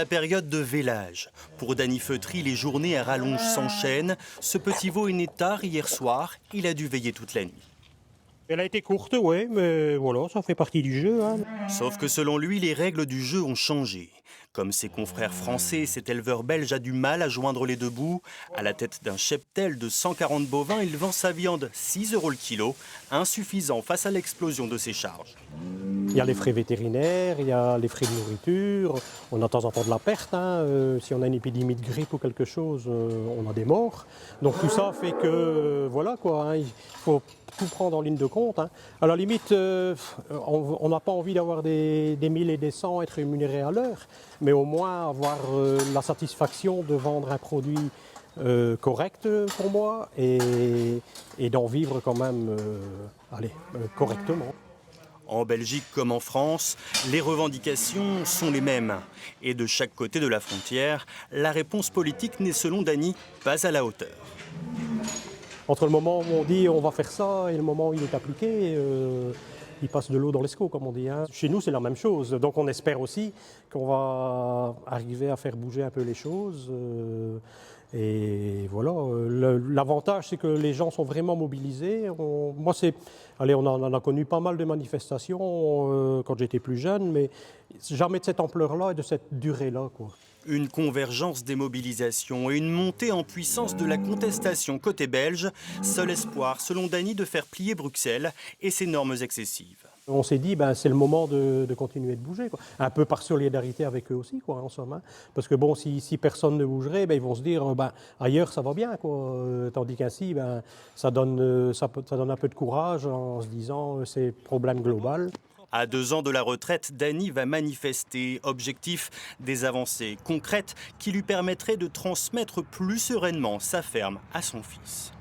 La période de vélage. Pour Dany Feutry, les journées à rallonge s'enchaînent. Ce petit veau est né tard hier soir. Il a dû veiller toute la nuit. Elle a été courte, ouais, mais voilà, ça fait partie du jeu. Hein. Sauf que selon lui, les règles du jeu ont changé. Comme ses confrères français, cet éleveur belge a du mal à joindre les deux bouts. À la tête d'un cheptel de 140 bovins, il vend sa viande 6 € le kilo, insuffisant face à l'explosion de ses charges. Il y a les frais vétérinaires, il y a les frais de nourriture, on a de temps en temps de la perte. Hein. Si on a une épidémie de grippe ou quelque chose, on a des morts. Donc tout ça fait que, voilà quoi, hein, il faut tout prendre en ligne de compte. Hein. À la limite, on n'a pas envie d'avoir des 1000 et des 100 être rémunérés à l'heure, mais au moins avoir la satisfaction de vendre un produit correct pour moi et d'en vivre quand même correctement. En Belgique comme en France, les revendications sont les mêmes. Et de chaque côté de la frontière, la réponse politique n'est selon Dany pas à la hauteur. Entre le moment où on dit on va faire ça et le moment où il est appliqué, il passe de l'eau dans l'escaut, comme on dit. Hein. Chez nous, c'est la même chose. Donc on espère aussi qu'on va arriver à faire bouger un peu les choses. Et voilà, l'avantage, c'est que les gens sont vraiment mobilisés. On en a connu pas mal de manifestations quand j'étais plus jeune, mais jamais de cette ampleur-là et de cette durée-là, quoi. Une convergence des mobilisations et une montée en puissance de la contestation côté belge, seul espoir selon Dany de faire plier Bruxelles et ses normes excessives. On s'est dit, c'est le moment de continuer de bouger, quoi. Un peu par solidarité avec eux aussi, quoi, en somme. Hein. Parce que bon, si personne ne bougerait, ils vont se dire, ailleurs ça va bien, quoi. Tandis qu'ainsi, ça donne un peu de courage en se disant, c'est problème global. À 2 ans de la retraite, Dany va manifester. Objectif, des avancées concrètes qui lui permettraient de transmettre plus sereinement sa ferme à son fils.